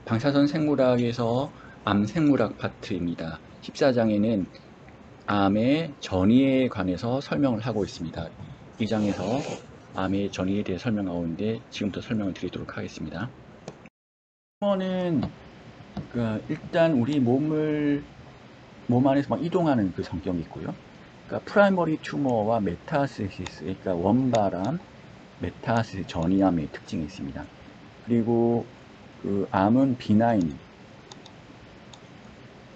방사선 생물학에서 암 생물학 파트입니다. 14장에는 암의 전이에 관해서 설명을 하고 있습니다. 이 장에서 암의 전이에 대해 설명하고 있는데 지금부터 설명을 드리도록 하겠습니다. 튜머는 일단 우리 몸 안에서 막 이동하는 그 성격이 있고요. 그러니까 프라이머리 튜머와 메타스시스, 그러니까 원발암, 메타스시스 전이암의 특징이 있습니다. 그리고 그 암은 비나인,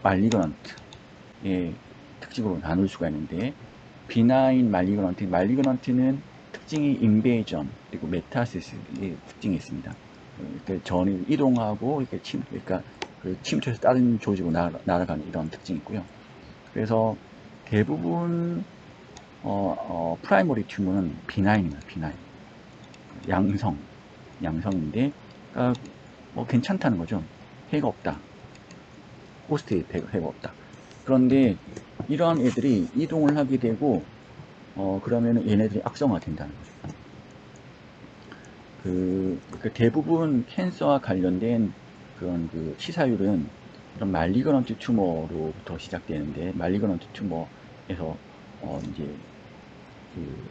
말리그넌트의 특징으로 나눌 수가 있는데, 비나인 말리그넌트는 특징이 인베이전 그리고 메타시스의 특징이 있습니다. 이렇게 전이 이동하고 이렇게 그러니까 그 침투해서 다른 조직으로 날아가는 이런 특징이 있고요. 그래서 대부분 프라이머리 튜머는 비나인입니다. 비나인, 양성인데, 그러니까 뭐 괜찮다는 거죠. 해가 없다. 호스트에 해가 없다. 그런데 이러한 애들이 이동을 하게 되고 그러면 얘네들이 악성화 된다는 거죠. 그 대부분 캔서와 관련된 그런 그 치사율은 그런 말리그넌트 튜머로부터 시작되는데, 말리그넌트 튜머에서 이제 그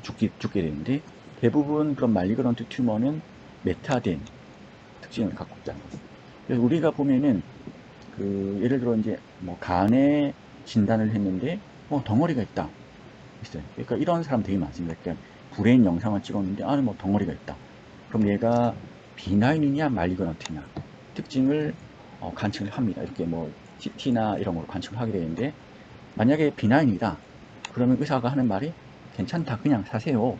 죽게 되는데, 대부분 그런 말리그넌트 튜머는 메타된 특징을 갖고 있다는 거죠. 그래서 우리가 보면은 예를 들어 이제 뭐 간에 진단을 했는데 덩어리가 있다 있어요. 그러니까 이런 사람 되게 많습니다. 그러니까 브레인 영상을 찍었는데 안에 뭐 덩어리가 있다. 그럼 얘가 비나인이냐 말리그넌트냐 특징을 관측을 합니다. 이렇게 뭐 CT나 이런 걸로 관측을 하게 되는데, 만약에 비나인이다 그러면 의사가 하는 말이 괜찮다, 그냥 사세요.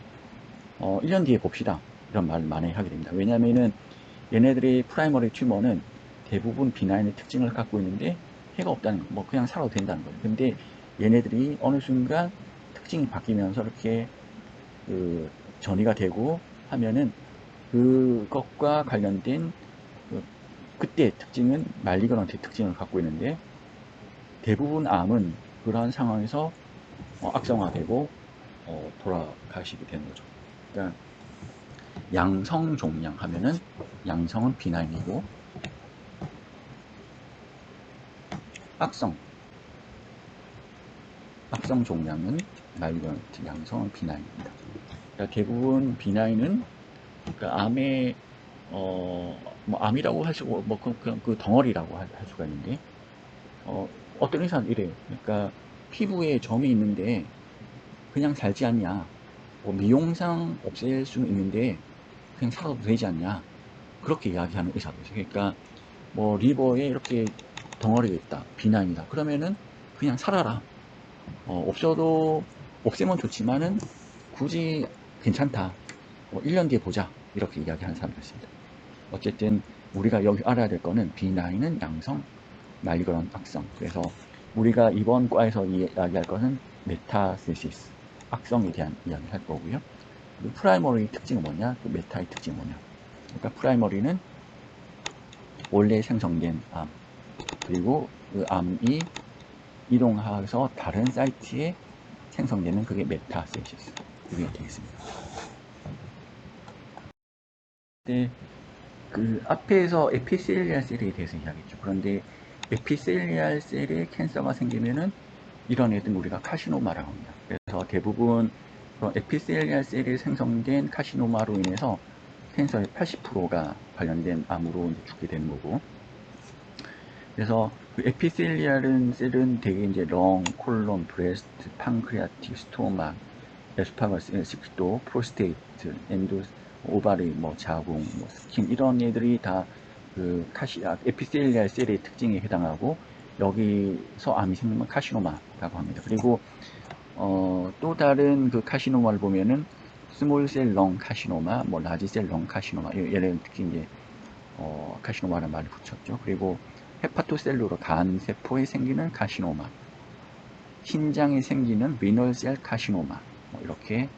1년 뒤에 봅시다. 이런 말을 많이 하게 됩니다. 왜냐면은 얘네들이 프라이머리 튜머는 대부분 비나인의 특징을 갖고 있는데 해가 없다는 거, 뭐 그냥 살아도 된다는 거예요. 근데 얘네들이 어느 순간 특징이 바뀌면서 이렇게 전이가 되고 하면은 그것과 관련된 그때 특징은 말리그넌트의 특징을 갖고 있는데, 대부분 암은 그러한 상황에서 악성화되고 돌아가시게 되는 거죠. 그러니까 양성 종양 하면은 양성은 비나인이고, 악성 종양은 말리그넌트, 양성은 비나인입니다. 그러니까 대부분 비나인은 그러니까 암의 뭐 암이라고 할 수고 뭐 그냥 그 덩어리라고 할 수가 있는데, 어떤 의사는 이래요. 그러니까 피부에 점이 있는데 그냥 살지 않냐, 뭐 미용상 없앨 수는 있는데 그냥 살아도 되지 않냐, 그렇게 이야기하는 의사도 있어요. 그러니까 뭐 리버에 이렇게 덩어리가 있다, 비나인이다, 그러면은 그냥 살아라. 없어도 없애면 좋지만은 굳이 괜찮다. 1년 뒤에 보자. 이렇게 이야기하는 사람도 있습니다. 어쨌든 우리가 여기 알아야 될 거는 비나인은 양성, 말리그넌트 악성. 그래서 우리가 이번 과에서 이야기할 것은 메타스시스, 악성에 대한 이야기를 할 거고요. 그리고 프라이머리 특징은 뭐냐, 또 메타의 특징은 뭐냐. 그러니까 프라이머리는 원래 생성된 암, 그리고 그 암이 이동해서 다른 사이트에 생성되는 그게 메타세시스, 이게 되겠습니다. 네, 그 앞에서 에피셀리알 셀에 대해서 이야기했죠. 그런데 에피셀리알 셀에 캔서가 생기면은 이런 애들 우리가 카시노마라고 합니다. 그래서 대부분 에피셀리알 셀에 생성된 카시노마로 인해서 캔서의 80%가 관련된 암으로 이제 죽게 되는 거고, 그래서 그 에피셀리알은 셀은 되게 이제 렁, 콜론, 브레스트, 판크리아틱, 스토마, 에스파거스, 식도, 프로스테이트, 엔도, 오바리, 뭐 자궁, 뭐 스킨, 이런 애들이 다 그 에피셀리알 셀의 특징에 해당하고, 여기서 암이 생기면 카시노마라고 합니다. 그리고 또 다른 그 카시노마를 보면은 스몰셀 렁 카시노마, 뭐 라지셀 렁 카시노마, 얘네는 특히 이제 카시노마라는 말을 붙였죠. 그리고 헤파토셀루로 간 세포에 생기는 카시노마, 신장에 생기는 리널셀 카시노마, 뭐 이렇게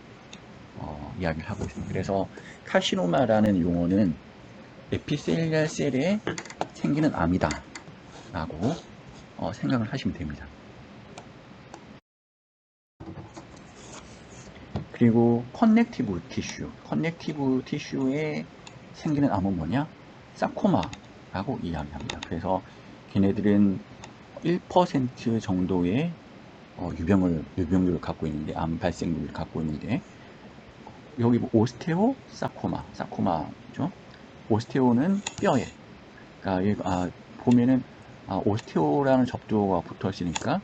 이야기를 하고 있습니다. 그래서 카시노마라는 용어는 에피셀리알 셀에 생기는 암이다 라고 생각을 하시면 됩니다. 그리고 커넥티브 티슈에 생기는 암은 뭐냐? 사코마, 라고 이야기합니다. 그래서 걔네들은 1% 정도의 유병률을 갖고 있는데, 암 발생률을 갖고 있는데, 여기 뭐 오스테오 사코마죠. 오스테오는 뼈에, 그러니까 보면은 오스테오라는 접두어가 붙어 있으니까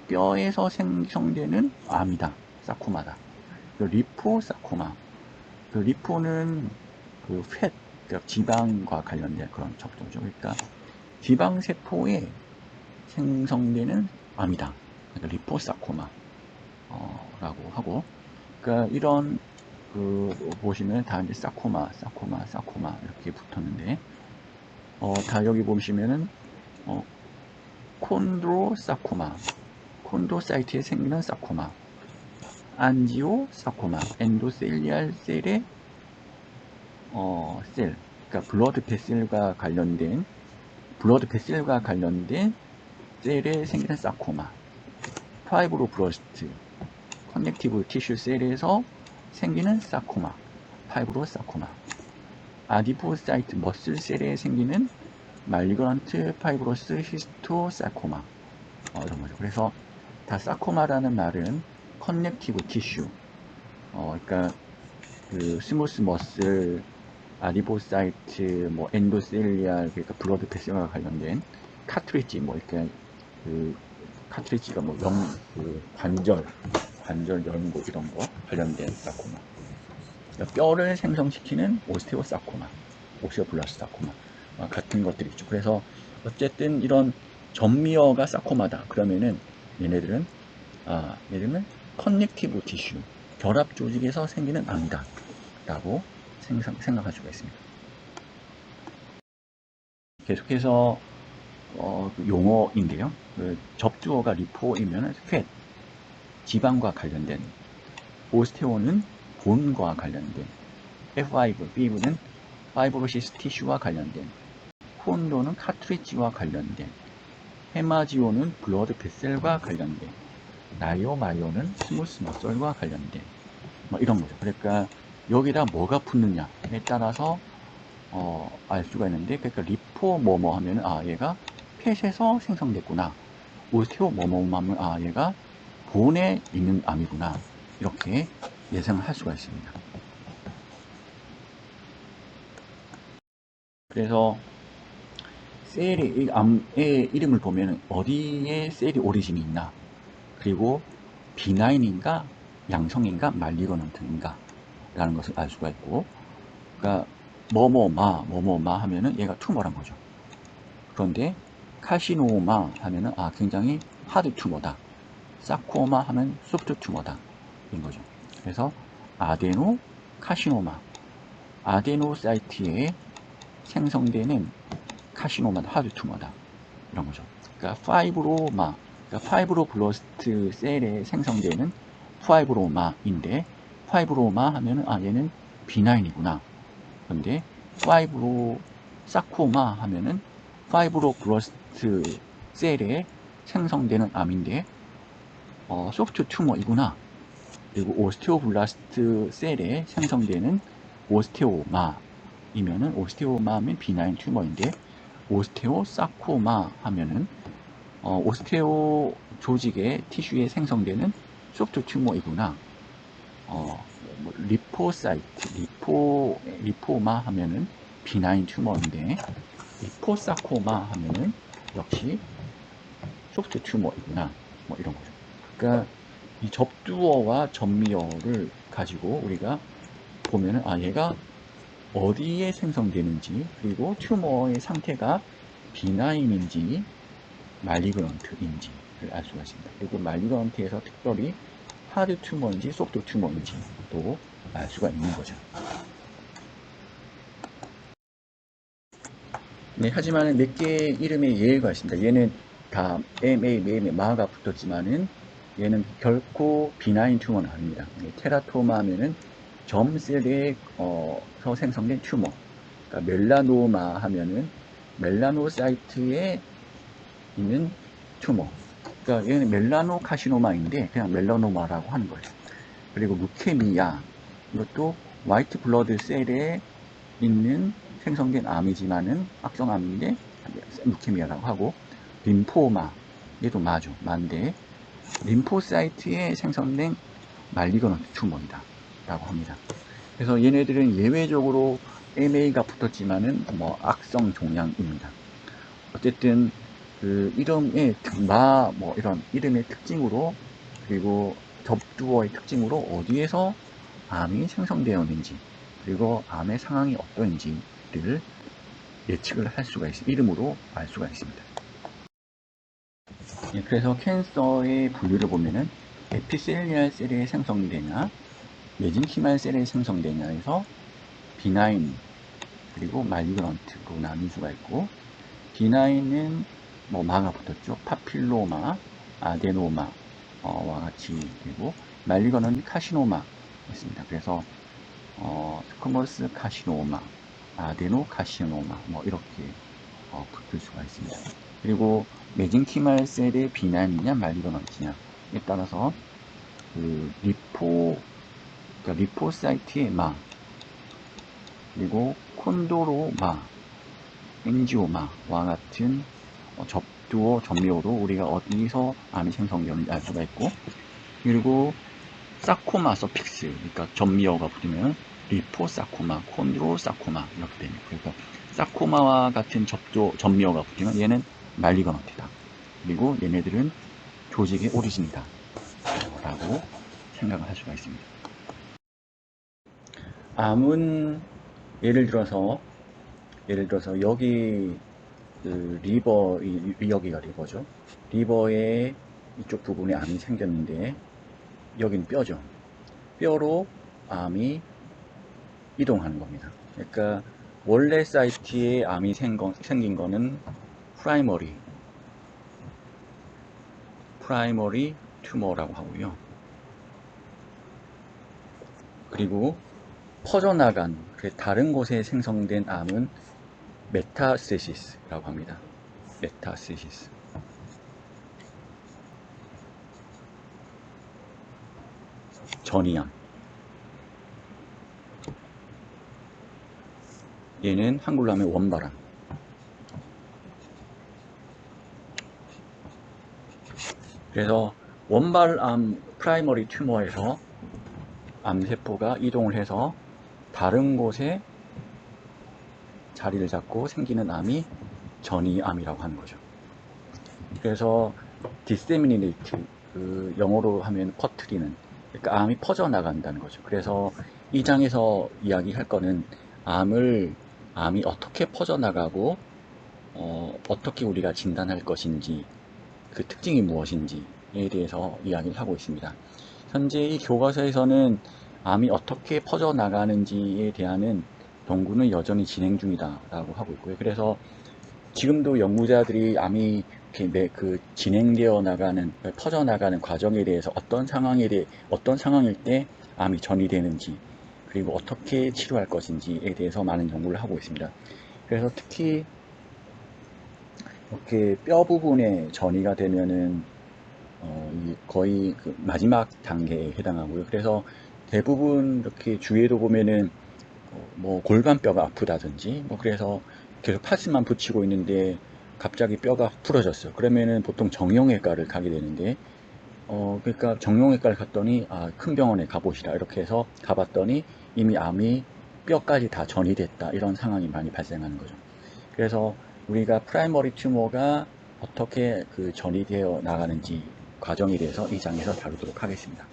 뼈에서 생성되는 암이다, 사코마다. 리포사코마, 리포는 그러니까 지방과 관련된 그런 접두어죠. 그러니까 지방세포에 생성되는 암이다. 그러니까 리포사코마 라고 하고, 그러니까 이런 보시면 다 이제 사코마 이렇게 붙었는데, 다 여기 보시면은 콘드로사코마, 콘드로사이트에 생기는 사코마, 안지오사코마, 엔도셀리알 셀의 셀, 그러니까 블러드 베셀과 관련된 셀에 생기는 사코마, 파이브로브러스트, 커넥티브 티슈 셀에서 생기는 사코마, 파이브로사코마, 아디포사이트 머슬 셀에 생기는 말리그런트 파이브로스 히스토사코마, 이런 거죠. 그래서 다 사코마라는 말은 커넥티브 티슈, 그러니까 그 스무스 머슬, 아디포사이트, 뭐 엔도셀리알, 그러니까 블러드 베셀과 관련된 카트리지, 뭐 이렇게 그 카트리지가 뭐 관절 연고 이런 거 관련된 사코마. 그러니까 뼈를 생성시키는 오스테오사코마, 오스테오블라스트 사코마 같은 것들이 있죠. 그래서 어쨌든 이런 전미어가 사코마다 그러면은 얘네들은 커넥티브 티슈, 결합 조직에서 생기는 암이다 라고 생각할 수가 있습니다. 계속해서 용어인데요. 접두어가 리포이면 홑, 지방과 관련된, 오스테오는 본과 관련된, F5는 파이브로시스 티슈와 관련된, 콘도는 카트리지와 관련된, 헤마지오는 블러드 베셀과 관련된, 나이오마이오는 스무스 머슬과 관련된, 뭐 이런 거죠. 그러니까 여기다 뭐가 붙느냐에 따라서 알 수가 있는데, 그러니까 리포 뭐뭐 하면 얘가 팻에서 생성됐구나, 오스테오 뭐뭐 하면 얘가 본에 있는 암이구나, 이렇게 예상을 할 수가 있습니다. 그래서 셀의 암의 이름을 보면 어디에 셀이 오리진이 있나, 그리고 비나인인가 양성인가 말리거넌트인가 라는 것을 알 수가 있고, 그러니까 뭐뭐마 하면은 얘가 투머란 거죠. 그런데 카시노마 하면은 굉장히 하드 투머다, 사코마 하면 소프트 투머다, 인 거죠. 그래서 아데노 카시노마, 아데노사이트에 생성되는 카시노마는 하드 투머다, 이런 거죠. 그러니까 파이브로블러스트 셀에 생성되는 파이브로마인데, 파이브로마 하면은 얘는 비나인이구나. 그런데 사코마 하면은 파이브로블러스트 셀에 생성되는 암인데 소프트 튜머이구나. 그리고 오스테오블라스트 셀에 생성되는 오스테오마이면은, 오스테오마면 비나인 튜머인데, 오스테오사코마 하면은 오스테오 조직의 티슈에 생성되는 소프트 튜머이구나. 리포마 하면은 비나인 튜머인데, 리포사코마 하면은 역시 소프트 튜머이구나, 뭐 이런 거죠. 그러니까 이 접두어와 전미어를 가지고 우리가 보면은 얘가 어디에 생성되는지, 그리고 튜머의 상태가 비나인인지 말리그런트인지를 알 수가 있습니다. 그리고 말리그런트에서 특별히 하드 튜머인지 소프트 튜머인지 또 알 수가 있는 거죠. 네, 하지만 몇 개의 이름의 예외가 있습니다. 얘는 다 마가 붙었지만은 얘는 결코 비나인 튜머는 아닙니다. 테라토마 하면은 점셀에서 생성된 튜머. 그러니까 멜라노마 하면은 멜라노사이트에 있는 튜머. 그러니까 얘는 멜라노카시노마인데 그냥 멜라노마라고 하는 거예요. 그리고 루케미아, 이것도 화이트 블러드 셀에 있는 생성된 암이지만은 악성암인데 루케미아라고 하고, 림포마, 얘도 마인데 림포사이트에 생성된 말리그넌트 튜머이다 라고 합니다. 그래서 얘네들은 예외적으로 MA가 붙었지만은 뭐 악성 종양입니다. 어쨌든 그 이름의 뭐 이런 이름의 특징으로, 그리고 접두어의 특징으로 어디에서 암이 생성되었는지, 그리고 암의 상황이 어떤지를 예측을 할 수가 있습니다. 이름으로 알 수가 있습니다. 그래서 캔서의 분류를 보면은 에피셀리알 셀에 생성되냐, 메진키말 셀에 생성되냐에서 비나인 그리고 말리그넌트로 나눌 수가 있고, 비나인은 뭐 마가 붙었죠. 파필로마, 아데노마 와 같이 되고, 말리그넌트 카시노마 있습니다. 그래서 스쿼머스 카시노마, 아데노 카시노마 뭐 이렇게 붙을 수가 있습니다. 그리고 메진키말 셀의 비난이냐 말리그넌트냐에 따라서 그 그러니까 리포사이트의 마, 그리고 콘도로마, 엔지오마와 같은 접두어 전미어로 우리가 어디서 암이 생성되는지 알 수가 있고, 그리고 사코마 서픽스, 그러니까 전미어가 붙으면 리포사코마, 콘드로사코마 이렇게 됩니다. 그러니까 사코마와 같은 전미어가 붙으면 얘는 말리그넌트다. 그리고 얘네들은 조직의 오리진이다 라고 생각을 할 수가 있습니다. 암은 예를 들어서 여기 그 여기가 리버죠. 리버의 이쪽 부분에 암이 생겼는데 여기는 뼈죠. 뼈로 암이 이동하는 겁니다. 그러니까 원래 사이트에 암이 생긴 거는 프라이머리 튜머라고 하고요. 그리고 퍼져나간 다른 곳에 생성된 암은 메타스테시스라고 합니다. 메타스테시스. 전이암. 얘는 한글로 하면 원발암. 그래서 원발암 프라이머리 튜머에서 암세포가 이동을 해서 다른 곳에 자리를 잡고 생기는 암이 전이암이라고 하는 거죠. 그래서 디세미네이트, 그 영어로 하면 퍼트리는, 그러니까 암이 퍼져나간다는 거죠. 그래서 이 장에서 이야기할 거는 암이 어떻게 퍼져나가고 어떻게 우리가 진단할 것인지, 그 특징이 무엇인지에 대해서 이야기를 하고 있습니다. 현재 이 교과서에서는 암이 어떻게 퍼져나가는지에 대한 연구는 여전히 진행 중이다 라고 하고 있고요. 그래서 지금도 연구자들이 암이 그 진행되어 나가는, 퍼져나가는 과정에 대해서 어떤 상황일 때 암이 전이되는지, 그리고 어떻게 치료할 것인지에 대해서 많은 연구를 하고 있습니다. 그래서 특히 이렇게 뼈 부분에 전이가 되면은 거의 그 마지막 단계에 해당하고요. 그래서 대부분 이렇게 주위에도 보면은 뭐 골반뼈가 아프다든지, 뭐 그래서 계속 파스만 붙이고 있는데 갑자기 뼈가 부러졌어요. 그러면은 보통 정형외과를 가게 되는데, 그러니까 정형외과를 갔더니 큰 병원에 가보시라 이렇게 해서 가봤더니 이미 암이 뼈까지 다 전이됐다, 이런 상황이 많이 발생하는 거죠. 그래서 우리가 프라이머리 튜머가 어떻게 그 전이되어 나가는지 과정에 대해서 이 장에서 다루도록 하겠습니다.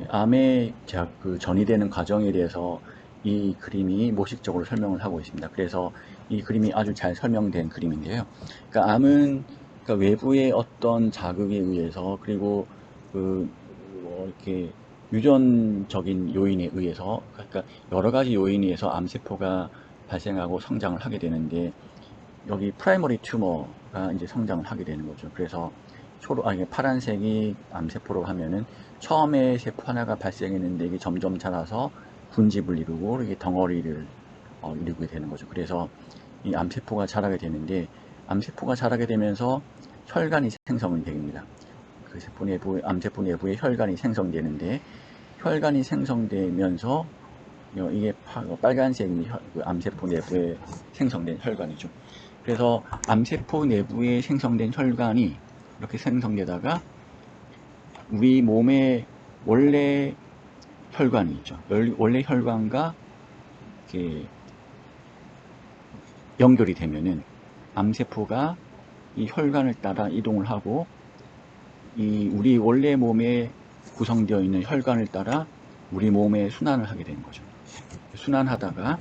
암의 그 전이되는 과정에 대해서 이 그림이 모식적으로 설명을 하고 있습니다. 그래서 이 그림이 아주 잘 설명된 그림인데요. 그러니까 암은 외부의 어떤 자극에 의해서, 그리고 이렇게 유전적인 요인에 의해서, 그러니까 여러 가지 요인에 의해서 암세포가 발생하고 성장을 하게 되는데, 여기 프라이머리 튜머가 이제 성장을 하게 되는 거죠. 그래서 파란색이 암세포로 하면은 처음에 세포 하나가 발생했는데 이게 점점 자라서 군집을 이루고 이게 덩어리를 이루게 되는 거죠. 그래서 이 암세포가 자라게 되는데, 암세포가 자라게 되면서 혈관이 생성이 됩니다. 그 암세포 내부에 혈관이 생성되는데, 혈관이 생성되면서 이게 빨간색이 그 암세포 내부에 생성된 혈관이죠. 그래서 암세포 내부에 생성된 혈관이 이렇게 생성되다가 우리 몸에 원래 혈관이 있죠. 원래 혈관과 이렇게 연결이 되면은 암세포가 이 혈관을 따라 이동을 하고 이 우리 원래 몸에 구성되어 있는 혈관을 따라 우리 몸에 순환을 하게 되는 거죠. 순환하다가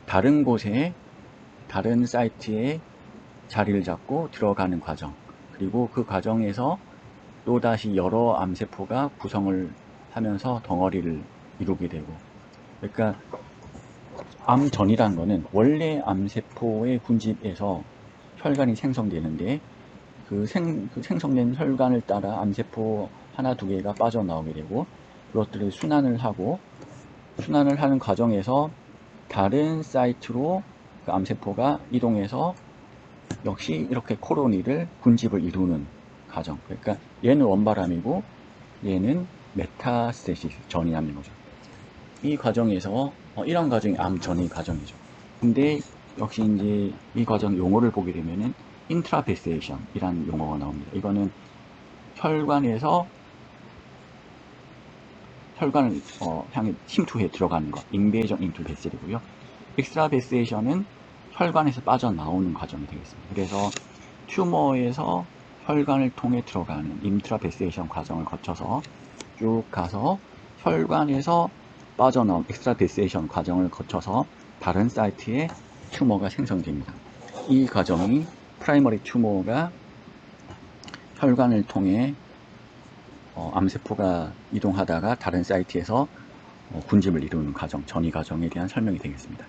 다른 곳에 다른 사이트에 자리를 잡고 들어가는 과정, 그리고 그 과정에서 또다시 여러 암세포가 구성을 하면서 덩어리를 이루게 되고, 그러니까 암전이라는 거는 원래 암세포의 군집에서 혈관이 생성되는데 그 생성된 혈관을 따라 암세포 하나 두 개가 빠져나오게 되고, 그것들을 순환을 하는 과정에서 다른 사이트로 그 암세포가 이동해서 역시 이렇게 콜로니를 군집을 이루는 과정. 그러니까 얘는 원바람이고 얘는 메타스테시스 전이 하는 거죠. 이 과정에서 이런 과정이 암전이 과정이죠. 근데 역시 이제 이 과정 용어를 보게 되면은 인트라베세이션 이란 용어가 나옵니다. 이거는 혈관에서 혈관을 향해 침투해 들어가는 것, 인베이전 인투 베셀이고요. 엑스트라베세이션은 혈관에서 빠져나오는 과정이 되겠습니다. 그래서 튜머에서 혈관을 통해 들어가는 인트라베세이션 과정을 거쳐서 쭉 가서 혈관에서 빠져나온 엑스트라베세이션 과정을 거쳐서 다른 사이트에 튜머가 생성됩니다. 이 과정이 프라이머리 튜머가 혈관을 통해 암세포가 이동하다가 다른 사이트에서 군집을 이루는 과정, 전이 과정에 대한 설명이 되겠습니다.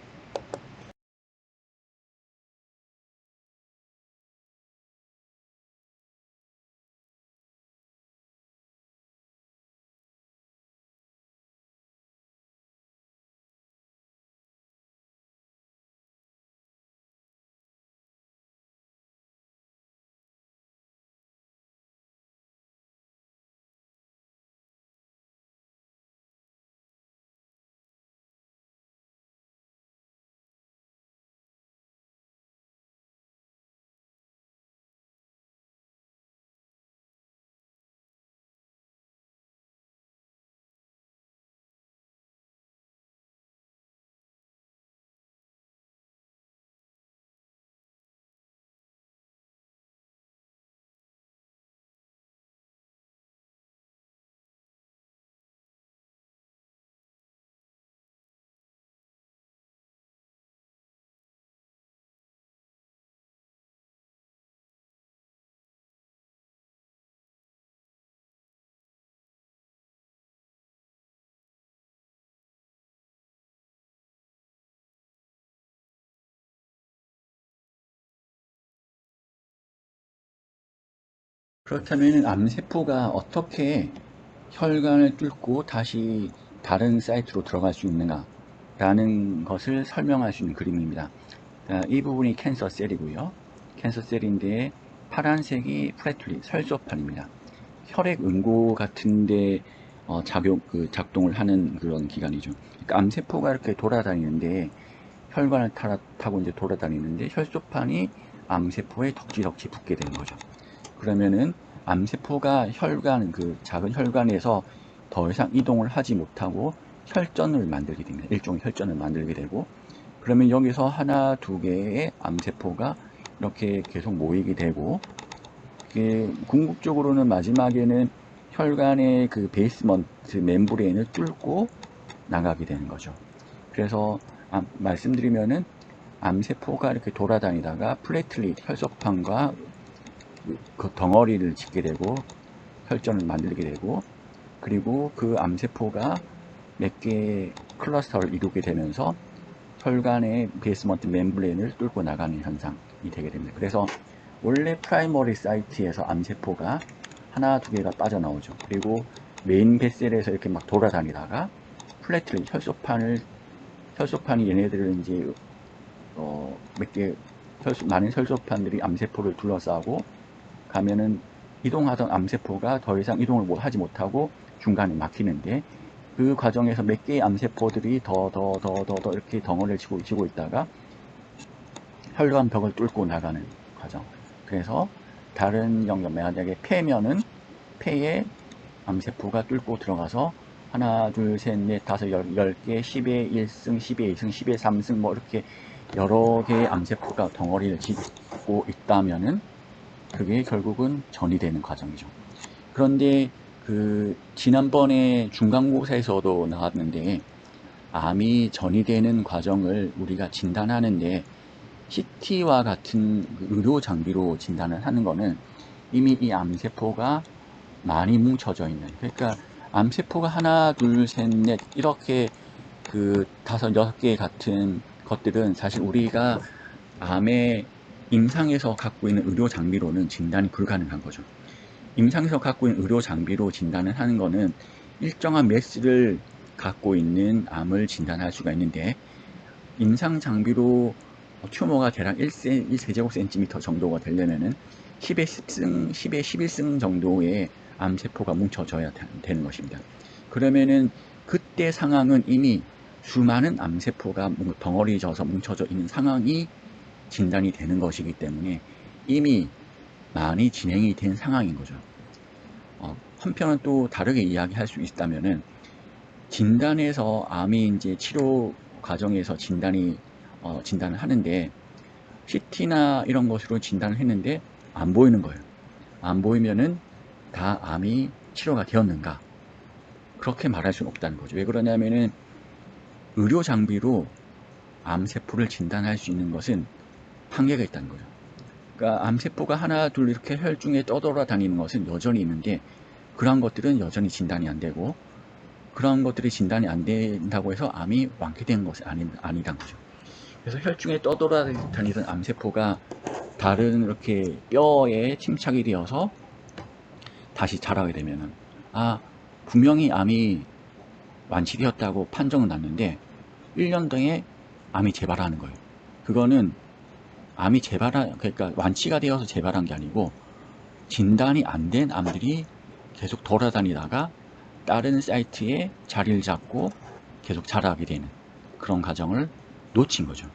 그렇다면 암세포가 어떻게 혈관을 뚫고 다시 다른 사이트로 들어갈 수 있는가 라는 것을 설명할 수 있는 그림입니다. 이 부분이 캔서 셀이고요. 캔서 셀인데 파란색이 프레툴리 혈소판입니다. 혈액 응고 같은데 작동을 하는 그런 기관이죠. 그러니까 암세포가 이렇게 돌아다니는데 혈관을 타고 이제 돌아다니는데 혈소판이 암세포에 덕지덕지 붙게 되는 거죠. 그러면은 암세포가 그 작은 혈관에서 더 이상 이동을 하지 못하고 혈전을 만들게 됩니다. 일종의 혈전을 만들게 되고, 그러면 여기서 하나, 두 개의 암세포가 이렇게 계속 모이게 되고, 궁극적으로는 마지막에는 혈관의 그 베이스먼트 멤브레인을 뚫고 나가게 되는 거죠. 그래서 말씀드리면은 암세포가 이렇게 돌아다니다가 플레이틀릿 혈소판과 그 덩어리를 짓게 되고 혈전을 만들게 되고, 그리고 그 암세포가 몇 개의 클러스터를 이루게 되면서 혈관의 베이스먼트 멤브레인을 뚫고 나가는 현상이 되게 됩니다. 그래서 원래 프라이머리 사이트에서 암세포가 하나 두 개가 빠져나오죠. 그리고 메인 베셀에서 이렇게 막 돌아다니다가 플래틀린 혈소판이 얘네들을 이제 많은 혈소판들이 암세포를 둘러싸고 가면은 이동하던 암세포가 더 이상 이동을 하지 못하고 중간에 막히는데, 그 과정에서 몇 개의 암세포들이 더 이렇게 덩어리를 지고 있다가 혈관 벽을 뚫고 나가는 과정. 그래서 다른 영역, 만약에 폐면은 폐에 암세포가 뚫고 들어가서 하나, 둘, 셋, 넷, 다섯, 10개, 10의 1승, 10의 2승, 10의 3승 뭐 이렇게 여러 개의 암세포가 덩어리를 짓고 있다면은 그게 결국은 전이 되는 과정이죠. 그런데 그 지난번에 중간고사에서도 나왔는데 암이 전이 되는 과정을 우리가 진단하는데 CT와 같은 의료 장비로 진단을 하는 거는 이미 이 암세포가 많이 뭉쳐져 있는, 그러니까 암세포가 하나, 둘, 셋, 넷 이렇게 그 다섯, 여섯 개 같은 것들은 사실 우리가 암의 임상에서 갖고 있는 의료 장비로는 진단이 불가능한 거죠. 임상에서 갖고 있는 의료 장비로 진단을 하는 거는 일정한 매스를 갖고 있는 암을 진단할 수가 있는데, 임상 장비로 튜머가 대략 1세제곱센티미터 정도가 되려면은 10의 10승, 10의 11승 정도의 암세포가 뭉쳐져야 되는 것입니다. 그러면은 그때 상황은 이미 수많은 암세포가 덩어리져서 뭉쳐져 있는 상황이 진단이 되는 것이기 때문에 이미 많이 진행이 된 상황인 거죠. 한편은 또 다르게 이야기할 수 있다면은 진단에서 암이 이제 치료 과정에서 진단을 하는데 CT나 이런 것으로 진단을 했는데 안 보이는 거예요. 안 보이면은 다 암이 치료가 되었는가? 그렇게 말할 수는 없다는 거죠. 왜 그러냐면은 의료 장비로 암세포를 진단할 수 있는 것은 한계가 있다는 거죠. 그러니까 암세포가 하나 둘 이렇게 혈중에 떠돌아다니는 것은 여전히 있는데 그러한 것들은 여전히 진단이 안 되고, 그런 것들이 진단이 안 된다고 해서 암이 완쾌된 것은 아니란 거죠. 그래서 혈중에 떠돌아다니던 암세포가 다른 이렇게 뼈에 침착이 되어서 다시 자라게 되면은 분명히 암이 완치되었다고 판정은 났는데 1년 동에 암이 재발하는 거예요. 그거는 그러니까 완치가 되어서 재발한 게 아니고 진단이 안 된 암들이 계속 돌아다니다가 다른 사이트에 자리를 잡고 계속 자라게 되는 그런 과정을 놓친 거죠.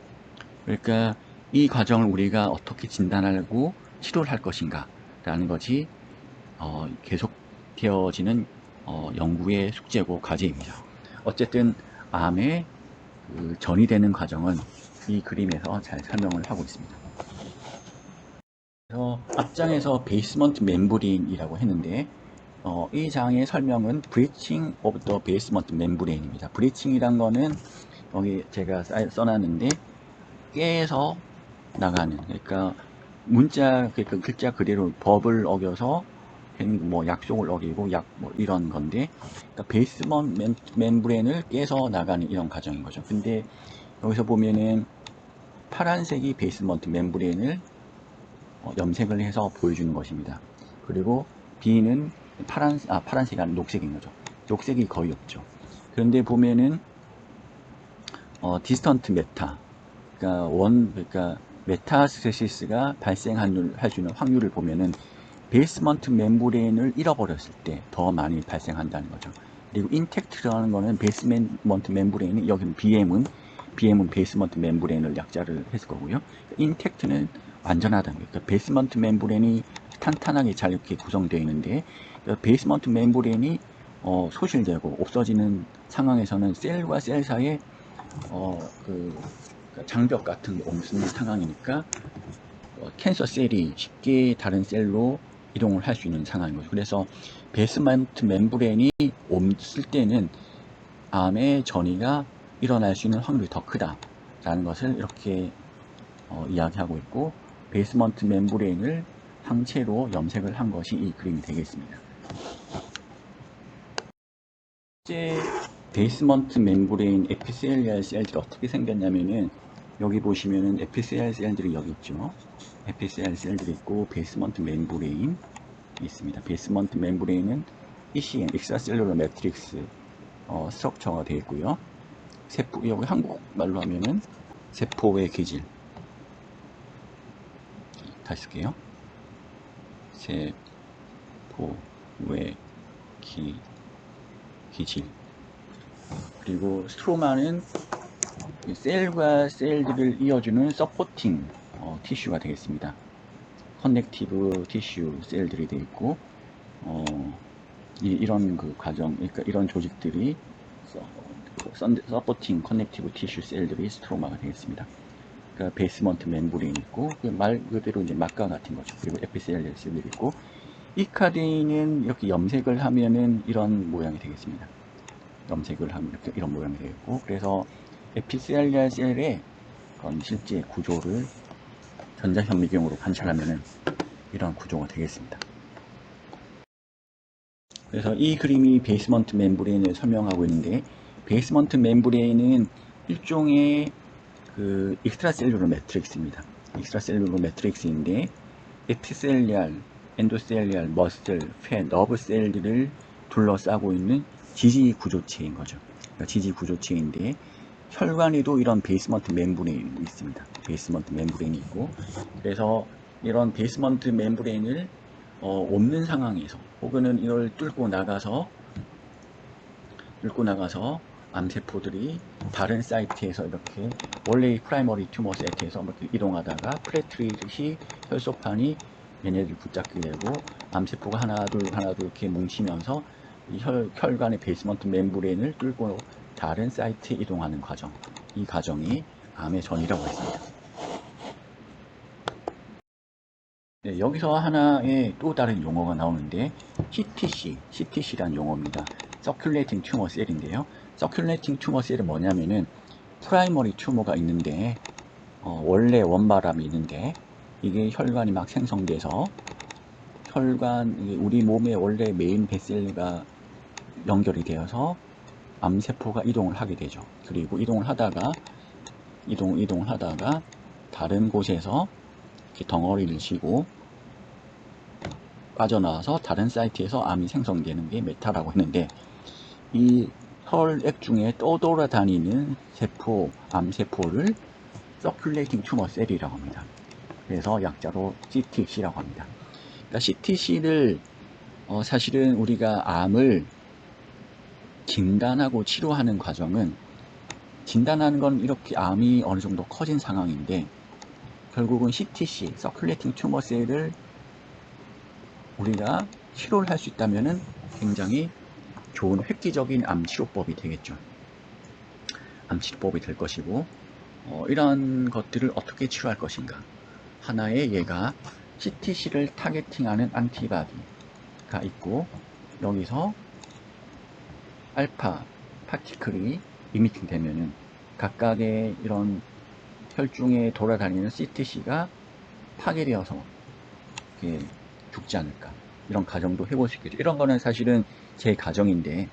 그러니까 이 과정을 우리가 어떻게 진단하고 치료를 할 것인가 라는 것이 계속 되어지는 연구의 숙제고 과제입니다. 어쨌든 암의 그 전이 되는 과정은 이 그림에서 잘 설명을 하고 있습니다. 그래서 앞장에서 베이스먼트 멤브레인이라고 했는데 이 장의 설명은 브리칭 오브 더 베이스먼트 멤브레인입니다. 브리칭이란 거는 여기 제가 써놨는데 깨서 나가는, 그러니까 그러니까 글자 그대로 법을 어겨서 뭐 약속을 어기고 뭐 이런 건데, 그러니까 베이스먼트 멤브레인을 깨서 나가는 이런 과정인 거죠. 근데 여기서 보면은 파란색이 베이스먼트 멤브레인을 염색을 해서 보여주는 것입니다. 그리고 B는 파란색이 아니라 녹색인 거죠. 녹색이 거의 없죠. 그런데 보면은 디스턴트 메타, 그러니까 메타스테시스가 할 수 있는 확률을 보면은 베이스먼트 멤브레인을 잃어버렸을 때 더 많이 발생한다는 거죠. 그리고 인텍트라는 거는 베이스먼트 멤브레인이, 여기는 BM은 베이스먼트 멤브레인을 약자를 했을 거고요. 인텍트는 완전하다는 거예요. 그러니까 베이스먼트 멤브레인이 탄탄하게 잘 이렇게 구성되어 있는데, 그러니까 베이스먼트 멤브레인이 소실되고 없어지는 상황에서는 셀과 셀 사이에 장벽 같은 게 없는 상황이니까 캔서 셀이 쉽게 다른 셀로 이동을 할 수 있는 상황인 거죠. 그래서 베이스먼트 멤브레인이 없을 때는 암의 전이가 일어날 수 있는 확률이 더 크다라는 것을 이렇게 이야기하고 있고, 베이스먼트 멤브레인을 항체로 염색을 한 것이 이 그림이 되겠습니다. 실제 베이스먼트 멤브레인 에피셀리알 셀들이 어떻게 생겼냐면은 여기 보시면은 에피셀리알 셀들이 여기 있죠. 에피셀리알 셀들이 있고 베이스먼트 멤브레인 있습니다. 베이스먼트 멤브레인은 ECM, 익스트라셀룰러 매트릭스 스트럭처가 되어 있고요. 여기 한국말로 하면은 세포의 기질. 다시 쓸게요. 세포의 기질. 그리고 스트로마는 셀과 셀들을 이어주는 서포팅 티슈가 되겠습니다. 커넥티브 티슈 셀들이 되어 있고, 이런 그 과정, 그러니까 이런 조직들이 서포팅 커넥티브 티슈 셀들이 스트로마가 되겠습니다. 그러니까 베이스먼트 멤브레인 있고, 그 말 그대로 이제 막과 같은 거죠. 그리고 에피셀리얼 셀들이 있고, 이 카드는 이렇게 염색을 하면은 이런 모양이 되겠습니다. 염색을 하면 이렇게 이런 모양이 되겠고, 그래서 에피셀리얼 셀의 실제 구조를 전자현미경으로 관찰하면은 이런 구조가 되겠습니다. 그래서 이 그림이 베이스먼트 멤브레인을 설명하고 있는데, 베이스먼트 멤브레인은 일종의 그 익스트라셀룰러 매트릭스입니다. 익스트라셀룰러 매트릭스인데, 에피셀리알, 엔도셀리알, 머슬, 폐, 너브 셀들을 둘러싸고 있는 지지 구조체인 거죠. 그러니까 지지 구조체인데, 혈관에도 이런 베이스먼트 멤브레인이 있습니다. 베이스먼트 멤브레인이 있고, 그래서 이런 베이스먼트 멤브레인을 없는 상황에서, 혹은 이걸 뚫고 나가서 암세포들이 다른 사이트에서 이렇게 원래 프라이머리 튜머 사이트에서 이렇게 이동하다가 플래트릿이 혈소판이 얘네들 붙잡게 되고, 암세포가 하나 둘 이렇게 뭉치면서 이 혈관의 베이스먼트 멤브레인을 뚫고 다른 사이트에 이동하는 과정, 이 과정이 암의 전이라고 했습니다. 네, 여기서 하나의 또 다른 용어가 나오는데, CTC라는 용어입니다. Circulating Tumor Cell인데요. Circulating Tumor Cell은 뭐냐면은 프라이머리 튜머가 있는데, 원래 원바람이 있는데, 이게 혈관이 막 생성돼서 우리 몸의 원래 메인 베셀과 연결이 되어서 암세포가 이동을 하게 되죠. 그리고 이동을 하다가 다른 곳에서 이렇게 덩어리를 쥐고 빠져나와서 다른 사이트에서 암이 생성되는 게 메타라고 했는데, 이 혈액 중에 떠돌아다니는 암세포를 Circulating Tumor Cell이라고 합니다. 그래서 약자로 CTC라고 합니다. 그러니까 CTC를 사실은 우리가 암을 진단하고 치료하는 과정은, 진단하는 건 이렇게 암이 어느 정도 커진 상황인데, 결국은 CTC, Circulating Tumor Cell을 우리가 치료를 할 수 있다면은 굉장히 좋은 획기적인 암 치료법이 되겠죠. 암 치료법이 될 것이고, 이런 것들을 어떻게 치료할 것인가. 하나의 얘가 CTC를 타겟팅하는 안티바디가 있고, 여기서 알파 파티클이 이미팅 되면은 각각의 이런 혈중에 돌아다니는 CTC가 파괴되어서 죽지 않을까, 이런 가정도 해볼 수 있겠죠. 이런 거는 사실은 제 가정인데,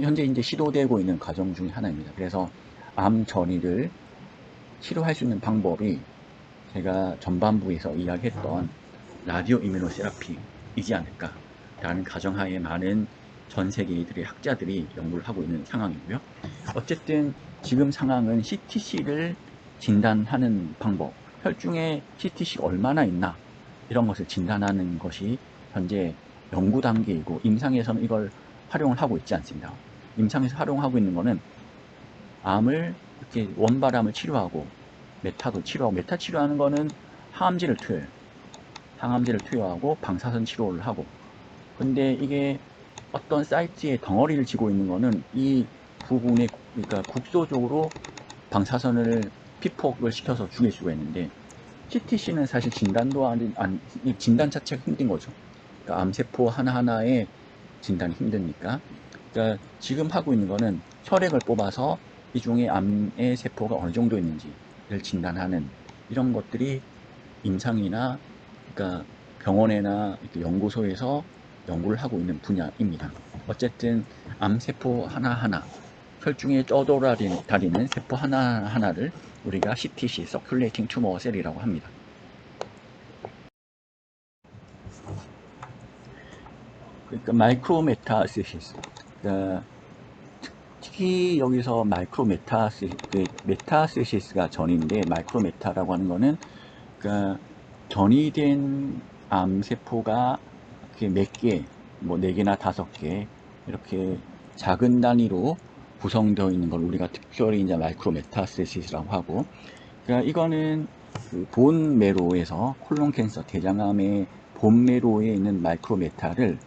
현재 이제 시도되고 있는 과정 중에 하나입니다. 그래서 암 전이를 치료할 수 있는 방법이 제가 전반부에서 이야기했던 라디오 이뮤노세라피이지 않을까라는 가정하에 많은 전 세계들의 학자들이 연구를 하고 있는 상황이고요. 어쨌든 지금 상황은 CTC를 진단하는 방법, 혈중에 CTC가 얼마나 있나, 이런 것을 진단하는 것이 현재 연구 단계이고, 임상에서는 이걸 활용을 하고 있지 않습니다. 임상에서 활용하고 있는 것은 암을 이렇게 원발암을 치료하고 메타도 치료하고, 메타 치료하는 거는 항암제를 투여하고 방사선 치료를 하고, 근데 이게 어떤 사이트에 덩어리를 쥐고 있는 거는 이 부분에, 그러니까 국소적으로 방사선을 피폭을 시켜서 죽일 수가 있는데, CTC는 사실 진단 자체가 힘든 거죠. 그러니까 암세포 하나하나의 진단이 힘드니까. 그러니까 지금 하고 있는 거는 혈액을 뽑아서 이 중에 암의 세포가 어느 정도 있는지를 진단하는, 이런 것들이 임상이나, 그러니까 병원이나 연구소에서 연구를 하고 있는 분야입니다. 어쨌든 암세포 하나하나, 혈중에 떠돌아다니는 세포 하나하나를 우리가 CTC, Circulating Tumor Cell이라고 합니다. 그러니까 마이크로 메타시스, 그러니까 특히 여기서 메타시스가 전인데, 마이크로 메타라고 하는 거는, 그러니까 전이된 암세포가 이렇게 몇 개, 뭐 4개나 5개 이렇게 작은 단위로 구성되어 있는 걸 우리가 특별히 이제 마이크로 메타스테시스라고 하고, 그러니까 이거는 그 본메로에서 콜론 캔서 대장암의 본메로에 있는 마이크로 메타를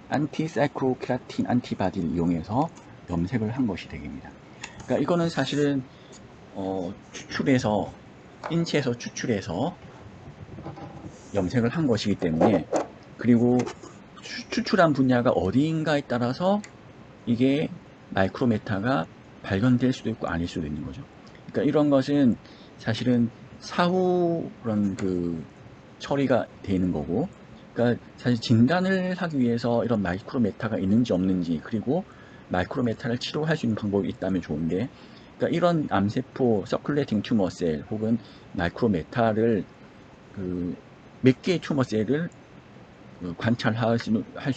안티사이클로케라틴 안티바디를 이용해서 염색을 한 것이 되겠습니다. 그러니까 이거는 사실은 추출해서 인체에서 추출해서 염색을 한 것이기 때문에, 그리고 추출한 분야가 어디인가에 따라서 이게 마이크로메타가 발견될 수도 있고 아닐 수도 있는 거죠. 그러니까 이런 것은 사실은 사후 그런 그 처리가 되는 거고, 그러니까 사실 진단을 하기 위해서 이런 마이크로메타가 있는지 없는지, 그리고 마이크로메타를 치료할 수 있는 방법이 있다면 좋은데, 그러니까 이런 암세포 서큘레이팅 튜머셀 혹은 마이크로메타를 몇 개의 튜머셀을 관찰할 수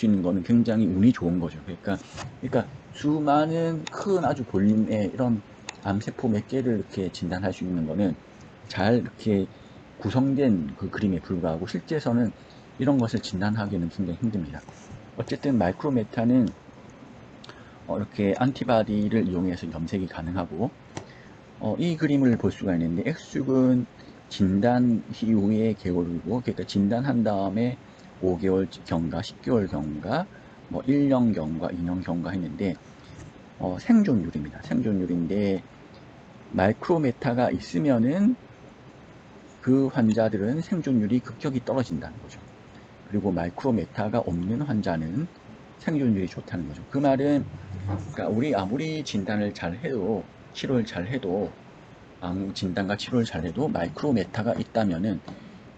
있는 거는 굉장히 운이 좋은 거죠. 그러니까 수많은 큰 아주 볼륨의 이런 암세포 몇 개를 이렇게 진단할 수 있는 거는 잘 이렇게 구성된 그 그림에 불과하고, 실제에서는 이런 것을 진단하기는 굉장히 힘듭니다. 어쨌든 마이크로메타는 이렇게 안티바디를 이용해서 염색이 가능하고, 이 그림을 볼 수가 있는데, X축은 진단 이후의 개월이고, 그러니까 진단한 다음에 5개월 경과, 10개월 경과, 뭐 1년 경과, 2년 경과 했는데, 생존율입니다. 생존율인데, 마이크로메타가 있으면은 그 환자들은 생존율이 급격히 떨어진다는 거죠. 그리고 마이크로메타가 없는 환자는 생존율이 좋다는 거죠. 그 말은, 그러니까 우리 아무리 진단을 잘 해도, 치료를 잘 해도, 아무 진단과 치료를 잘 해도 마이크로메타가 있다면은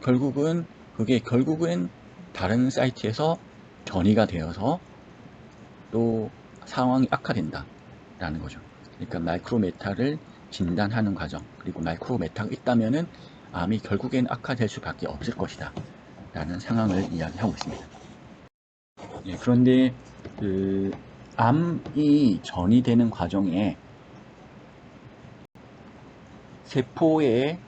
결국은 다른 사이트에서 전이가 되어서 또 상황이 악화된다 라는 거죠. 그러니까 마이크로메타를 진단하는 과정, 그리고 마이크로메타가 있다면은 암이 결국엔 악화될 수밖에 없을 것이다 라는 상황을 이야기하고 있습니다. 예, 그런데 암이 전이되는 과정에 세포의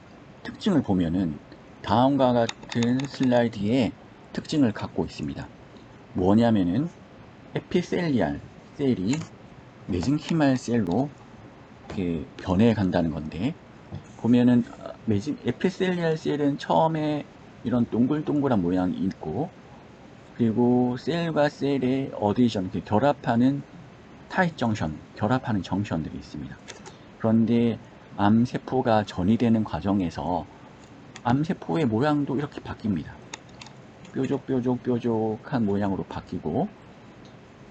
특징을 보면은 다음과 같은 슬라이드의 특징을 갖고 있습니다. 뭐냐면은 에피셀리알 셀이 메진키말 셀로 이렇게 변해 간다는 건데, 보면은 에피셀리알 셀은 처음에 이런 동글동글한 모양이 있고, 그리고 셀과 셀의 어디션, 결합하는 타입 정션, 결합하는 정션들이 있습니다. 그런데 암세포가 전이되는 과정에서 암세포의 모양도 이렇게 바뀝니다. 뾰족한 모양으로 바뀌고,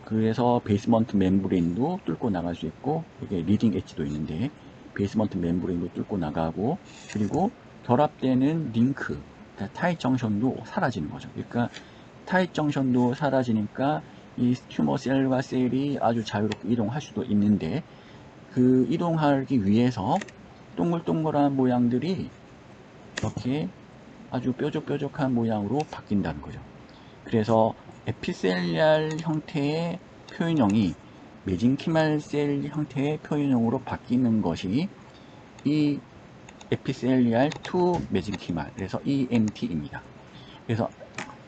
그래서 베이스먼트 멤브레인도 뚫고 나갈 수 있고, 이게 리딩 엣지도 있는데 베이스먼트 멤브레인도 뚫고 나가고, 그리고 결합되는 링크, 타입 정션도 사라지는 거죠. 그러니까 타입 정션도 사라지니까 이 튜머 셀과 셀이 아주 자유롭게 이동할 수도 있는데, 그 이동하기 위해서 동글동글한 모양들이 이렇게 아주 뾰족한 모양으로 바뀐다는 거죠. 그래서 에피셀리알 형태의 표현형이 메진키말 셀 형태의 표현형으로 바뀌는 것이 이 에피셀리알 투 메진키말, 그래서 EMT입니다. 그래서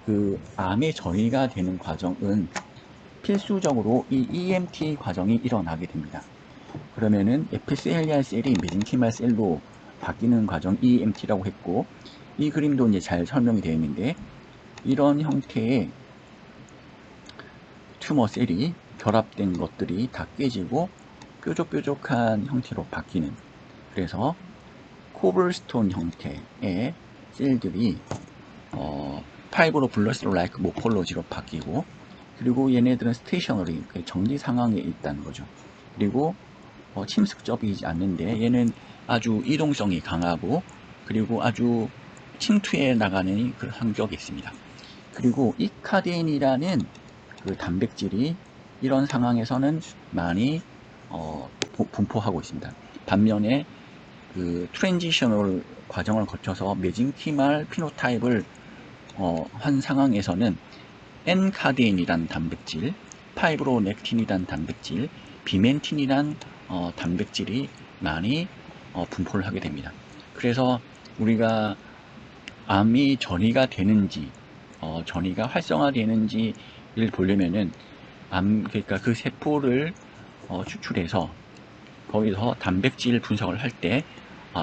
그 암의 전이가 되는 과정은 필수적으로 이 EMT 과정이 일어나게 됩니다. 그러면은 에피셀리알 셀이 메진키말 셀로 바뀌는 과정 EMT라고 했고, 이 그림도 이제 잘 설명이 되어 있는데, 이런 형태의 튜머 셀이 결합된 것들이 다 깨지고 뾰족한 형태로 바뀌는, 그래서 코블스톤 형태의 셀들이 파이브로 블러스로 라이크 모폴로지로 바뀌고, 그리고 얘네들은 스테이셔너리, 정지 상황에 있다는 거죠. 그리고 침습적이지 않는데 얘는 아주 이동성이 강하고, 그리고 아주 침투해 나가는 그런 성격이 있습니다. 그리고 이카딘이라는 그 단백질이 이런 상황에서는 많이 분포하고 있습니다. 반면에 그 트랜지셔널 과정을 거쳐서 메진키말 피노타입을 한 상황에서는 N카딘이란 단백질, 파이브로넥틴이란 단백질, 비멘틴이란 단백질이 많이 분포를 하게 됩니다. 그래서 우리가 암이 전이가 되는지, 전이가 활성화되는지를 보려면은 그러니까 그 세포를 추출해서 거기서 단백질 분석을 할 때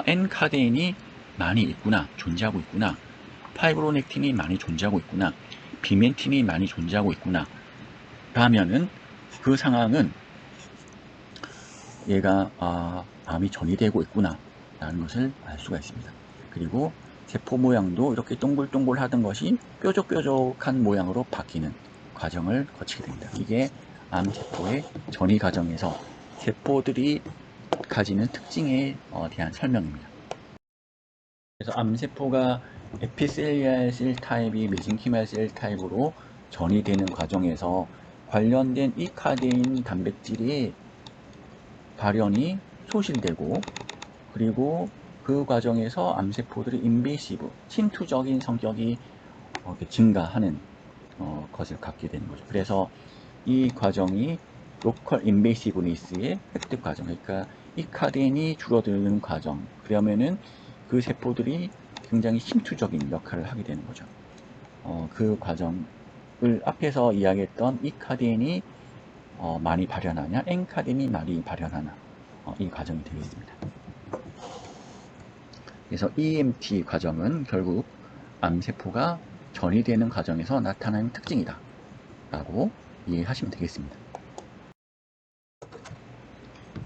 N카데인이 많이 있구나, 존재하고 있구나, 파이브로넥틴이 많이 존재하고 있구나, 비멘틴이 많이 존재하고 있구나 라면은 그 상황은 얘가 암이 전이되고 있구나 라는 것을 알 수가 있습니다. 그리고 세포 모양도 이렇게 동글동글 하던 것이 뾰족뾰족한 모양으로 바뀌는 과정을 거치게 됩니다. 이게 암세포의 전이 과정에서 세포들이 가지는 특징에 대한 설명입니다. 그래서 암세포가 에피셀리알 셀 타입이 메sen키말 셀 타입으로 전이되는 과정에서 관련된 이 카데인 단백질이 발현이 소실되고, 그리고 그 과정에서 암세포들이 인베이시브, 침투적인 성격이 증가하는 것을 갖게 되는 거죠. 그래서 이 과정이 로컬 인베이시브니스의 획득 과정, 그러니까 이 카데인이 줄어드는 과정, 그러면은 그 세포들이 굉장히 침투적인 역할을 하게 되는 거죠. 그 과정을 앞에서 이야기했던 이 카데인이 많이 발현하냐, N카데인이 많이 발현하나, 이 과정이 되겠습니다. 그래서 EMT 과정은 결국 암세포가 전이되는 과정에서 나타나는 특징이다 라고 이해하시면 되겠습니다.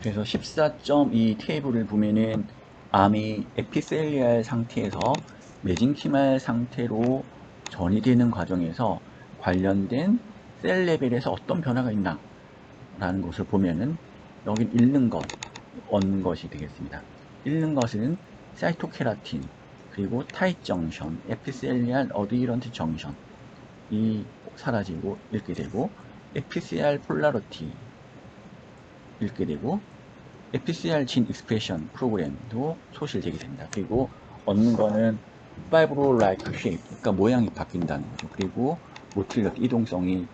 그래서 14.2 테이블을 보면은 암이 에피셀리알 상태에서 메sen키말 상태로 전이되는 과정에서 관련된 셀 레벨에서 어떤 변화가 있나 라는 것을 보면은 여기 읽는 것, 얻는 것이 되겠습니다. 읽는 것은 사이토케라틴, 그리고 타잇 정션, 에피셀리알 어드히런트 정션이 사라지고 읽게 되고, 에피셀리알 폴라리티 읽게 되고, 에피셀리알 진 익스프레션 프로그램도 소실되게 됩니다. 그리고 얻는 거는 파이브로라이크 쉐입, 그러니까 모양이 바뀐다는 거죠. 그리고 모틸력, 이동성이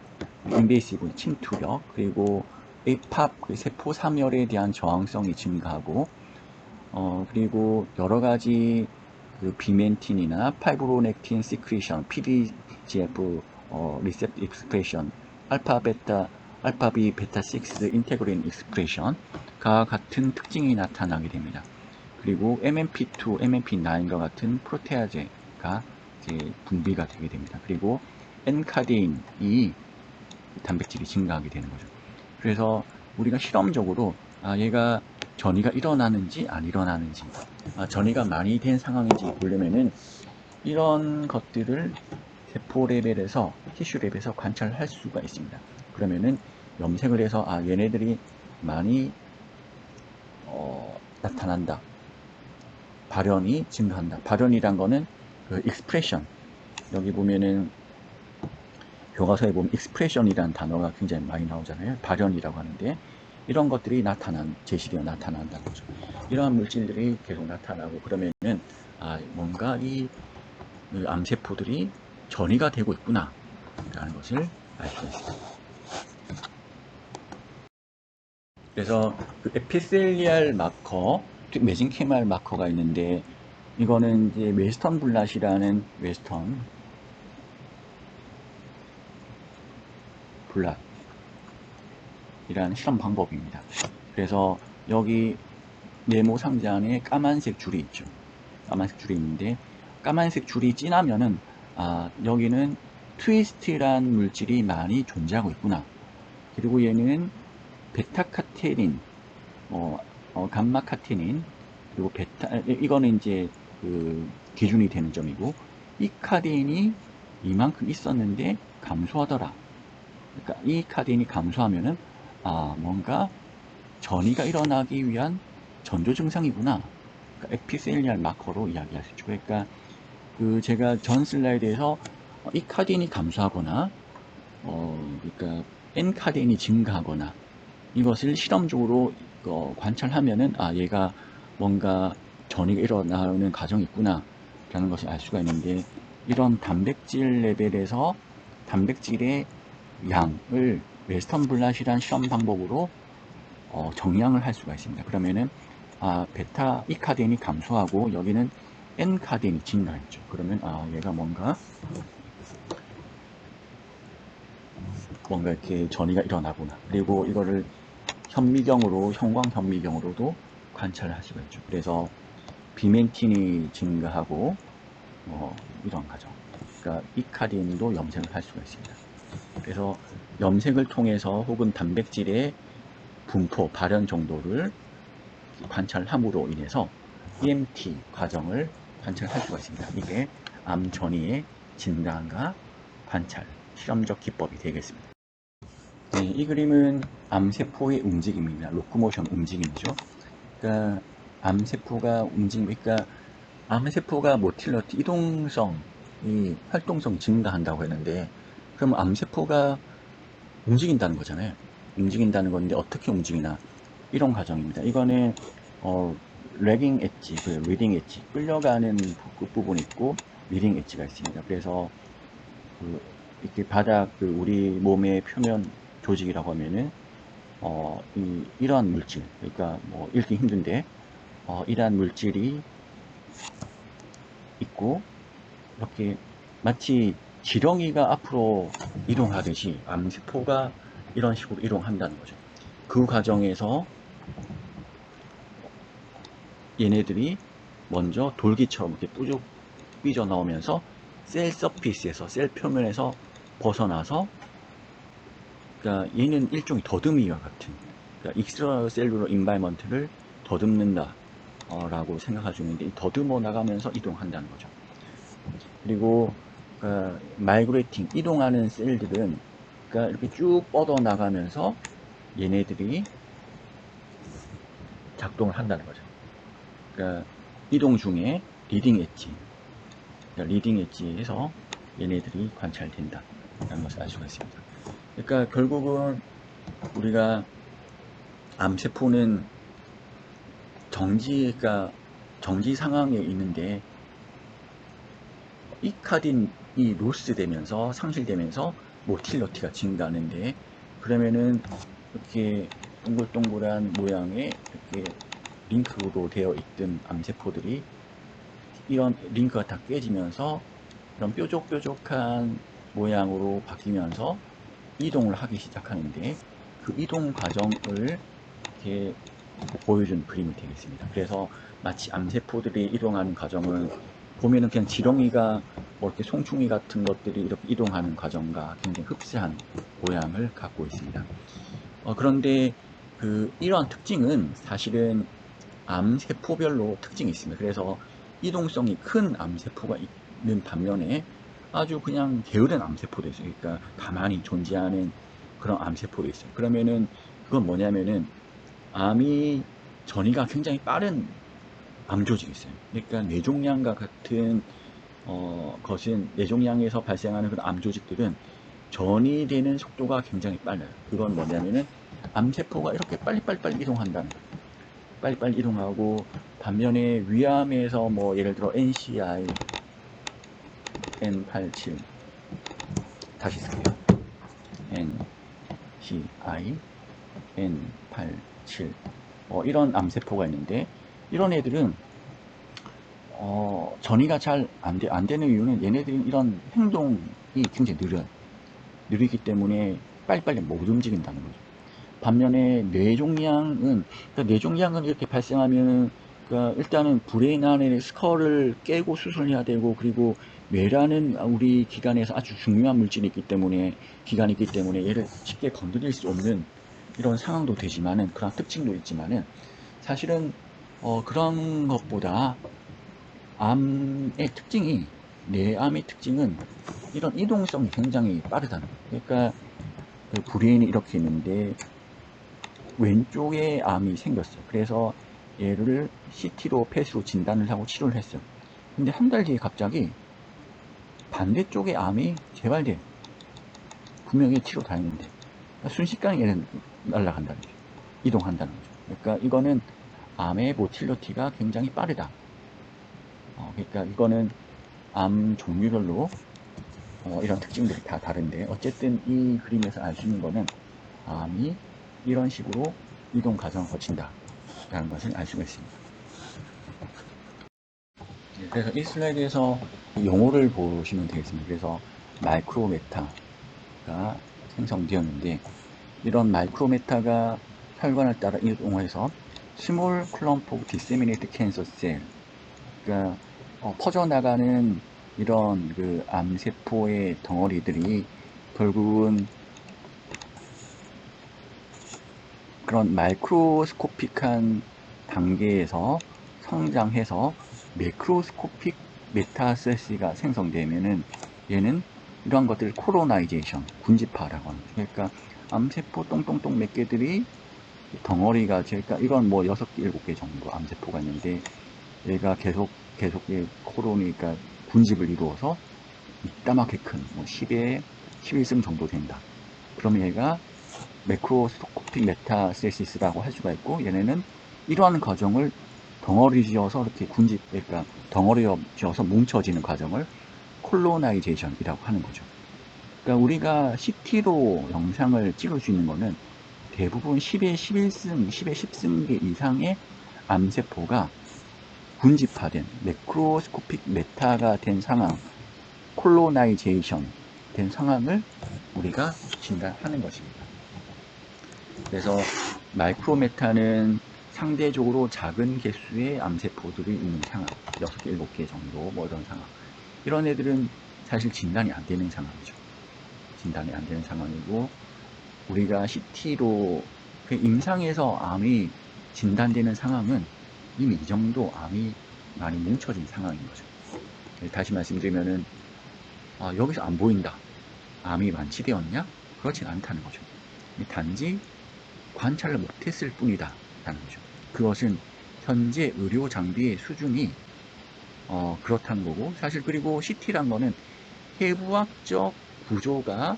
인베이시브, 침투력, 그리고 에이팝, 세포 사멸에 대한 저항성이 증가하고, 그리고 여러 가지 그 비멘틴이나 파이브로넥틴 시크리션, PDGF 리셉트 익스프레션, 알파 비 베타 6 인테그린 익스프레션과 같은 특징이 나타나게 됩니다. 그리고 MMP2, MMP9과 같은 프로테아제가 이제 분비가 되게 됩니다. 그리고 N카데인이 단백질이 증가하게 되는 거죠. 그래서 우리가 실험적으로 얘가 전이가 일어나는지 안 일어나는지, 전이가 많이 된 상황인지 보려면은 이런 것들을 세포 레벨에서, 티슈 레벨에서 관찰할 수가 있습니다. 그러면은 염색을 해서 얘네들이 많이 나타난다, 발현이 증가한다. 발현이란 거는 그 익스프레션, 여기 보면은 교과서에 보면 익스프레션이라는 단어가 굉장히 많이 나오잖아요. 발현이라고 하는데, 이런 것들이 제시되어 나타난다는 거죠. 이러한 물질들이 계속 나타나고 그러면은 뭔가 이 암세포들이 전이가 되고 있구나 라는 것을 알 수 있습니다. 그래서 그 에피셀리알 마커, 메sen키말 마커가 있는데, 이거는 이제 웨스턴 블랏이라는 웨스턴 블랏이라는 실험 방법입니다. 그래서 여기 네모 상자 안에 까만색 줄이 있죠. 까만색 줄이 있는데, 까만색 줄이 진하면은 여기는 트위스트란 물질이 많이 존재하고 있구나. 그리고 얘는 베타카테닌, 감마카테닌, 그리고 이거는 이제 그 기준이 되는 점이고, 이 카데인이 이만큼 있었는데 감소하더라. 그러니까 이 카데인이 감소하면은 뭔가 전이가 일어나기 위한 전조 증상이구나. 그러니까 에피셀리알 마커로 이야기할 수 있죠. 그러니까 제가 전 슬라이드에서 이 카데인이 감소하거나, 그러니까 N 카데인이 증가하거나, 이것을 실험적으로 관찰하면은 얘가 뭔가 전이가 일어나는 과정이 있구나 라는 것을 알 수가 있는데, 이런 단백질 레벨에서 단백질의 양을 웨스턴 블랏이란 실험 방법으로 정량을 할 수가 있습니다. 그러면은 베타 이 카데인이 감소하고 여기는 N 카데인이 증가했죠. 그러면 얘가 뭔가 뭔가 이렇게 전이가 일어나구나. 그리고 이거를 현미경으로, 형광 현미경으로도 관찰을 할 수가 있죠. 그래서 비멘틴이 증가하고 이런 과정. 그러니까 이카린도 염색을 할 수가 있습니다. 그래서 염색을 통해서 혹은 단백질의 분포, 발현 정도를 관찰함으로 인해서 EMT 과정을 관찰할 수가 있습니다. 이게 암 전이의 진단과 관찰, 실험적 기법이 되겠습니다. 네, 이 그림은 암세포의 움직임입니다. 로코모션 움직임이죠. 그러니까 암세포가 그러니까 암세포가 모틸러티 이동성이 활동성이 증가한다고 했는데, 그럼 암세포가 움직인다는 거잖아요. 움직인다는 건데 어떻게 움직이나, 이런 과정입니다. 이거는 레깅 엣지, 그 리딩 엣지, 끌려가는 부분이 있고 리딩 엣지가 있습니다. 그래서 이렇게 바닥, 우리 몸의 표면 조직이라고 하면은 이러한 물질, 그러니까 뭐 읽기 힘든데 이러한 물질이 있고, 이렇게 마치 지렁이가 앞으로 이동하듯이 암세포가 이런 식으로 이동한다는 거죠. 그 과정에서 얘네들이 먼저 돌기처럼 이렇게 뿌쭉 삐져나오면서 셀 서피스에서, 셀 표면에서 벗어나서, 그러니까 얘는 일종의 더듬이와 같은, 그러니까 익스트라셀룰러 인바이먼트를 더듬는다 라고 생각할 수 있는데, 더듬어 나가면서 이동한다는 거죠. 그리고 마이그레이팅, 이동하는 셀들은 이렇게 쭉 뻗어 나가면서 얘네들이 작동을 한다는 거죠. 그러니까 이동 중에 리딩 엣지, 리딩 엣지에서 얘네들이 관찰된다 라는 것을 알 수가 있습니다. 그러니까 결국은 우리가 암세포는 정지 상황에 있는데, 이카딘이 로스되면서, 상실되면서 모틸러티가 증가하는데, 그러면은 이렇게 동글동글한 모양의 이렇게 링크로 되어 있던 암세포들이 이런 링크가 다 깨지면서 이런 뾰족뾰족한 모양으로 바뀌면서 이동을 하기 시작하는데, 그 이동 과정을 이렇게 보여준 그림이 되겠습니다. 그래서 마치 암세포들이 이동하는 과정은 보면은 그냥 지렁이가 뭐 이렇게 송충이 같은 것들이 이렇게 이동하는 과정과 굉장히 흡사한 모양을 갖고 있습니다. 그런데 이러한 특징은 사실은 암세포별로 특징이 있습니다. 그래서 이동성이 큰 암세포가 있는 반면에 아주 그냥 게으른 암세포도 있어요. 그러니까 가만히 존재하는 그런 암세포도 있어요. 그러면은 그건 뭐냐면은 암이 전이가 굉장히 빠른 암조직이 있어요. 그러니까 뇌종양과 같은 것은, 뇌종양에서 발생하는 그런 암조직들은 전이되는 속도가 굉장히 빨라요. 그건 뭐냐면은 암세포가 이렇게 빨리빨리 이동한다는 거예요. 빨리빨리 이동하고, 반면에 위암에서 뭐 예를 들어 NCI N87, 다시 쓸게요. NCI N87, 이런 암세포가 있는데, 이런 애들은 전이가 잘 안 되는 이유는 얘네들은 이런 행동이 굉장히 느리기 때문에 빨리빨리 못 움직인다는 거죠. 반면에 뇌종양은 이렇게 발생하면, 그러니까 일단은 브레인 안에 스컬을 깨고 수술해야 되고, 그리고 뇌라는 우리 기관에서 아주 중요한 물질이 있기 때문에, 기관이 있기 때문에 얘를 쉽게 건드릴 수 없는 이런 상황도 되지만은, 그런 특징도 있지만은, 사실은 그런 것보다 암의 특징이, 뇌암의 특징은 이런 이동성이 굉장히 빠르다는 거예요. 그러니까 브레인이 이렇게 있는데 왼쪽에 암이 생겼어요. 그래서 얘를 CT로 펫으로 진단을 하고 치료를 했어요. 근데 한 달 뒤에 갑자기 반대쪽에 암이 재발돼. 분명히 치료 다 했는데 순식간에 얘는 날아간다는 거죠. 이동한다는 거죠. 그러니까 이거는 암의 모틸러티가 굉장히 빠르다. 그러니까 이거는 암 종류별로 이런 특징들이 다 다른데, 어쨌든 이 그림에서 알 수 있는 거는 암이 이런 식으로 이동 과정을 거친다 라는 것을 알 수가 있습니다. 그래서 이 슬라이드에서 용어를 보시면 되겠습니다. 그래서 마이크로메타가 생성되었는데, 이런 마이크로메타가 혈관을 따라 이동해서 스몰 클럼프 오브 디세미네이트 캔서 셀, 그러니까 퍼져나가는 이런 그 암세포의 덩어리들이 결국은 그런 마이크로스코픽한 단계에서 성장해서 매크로스코픽 메타셀시가 생성되면은 얘는 이러한 것들을 코로나이제이션, 군집화라고 하는 거죠. 그러니까 암세포 똥똥똥 몇 개들이 덩어리가, 그러니까 이런 뭐 6개, 7개 정도 암세포가 있는데 얘가 계속 코로니까 군집을 이루어서 이따맣게 큰, 뭐 10에 11승 정도 된다. 그러면 얘가 매크로스코픽 메타셀시스라고 할 수가 있고, 얘네는 이러한 과정을 덩어리 지어서 이렇게 그러니까 덩어리 지어서 뭉쳐지는 과정을 콜로나이제이션이라고 하는 거죠. 그러니까 우리가 CT로 영상을 찍을 수 있는 거는 대부분 10에 11승, 10에 10승계 이상의 암세포가 군집화된 매크로스코픽 메타가 된 상황, 콜로나이제이션 된 상황을 우리가 진단하는 것입니다. 그래서 마이크로메타는 상대적으로 작은 개수의 암세포들이 있는 상황, 6개, 7개 정도, 뭐 이런 상황. 이런 애들은 사실 진단이 안 되는 상황이죠. 진단이 안 되는 상황이고, 우리가 CT로 그 임상에서 암이 진단되는 상황은 이미 이 정도 암이 많이 뭉쳐진 상황인 거죠. 다시 말씀드리면은, 여기서 안 보인다, 암이 완치되었냐? 그렇진 않다는 거죠. 단지 관찰을 못했을 뿐이다 라는 거죠. 그것은 현재 의료 장비의 수준이 그렇다는 거고, 사실 그리고 CT란 거는 해부학적 구조가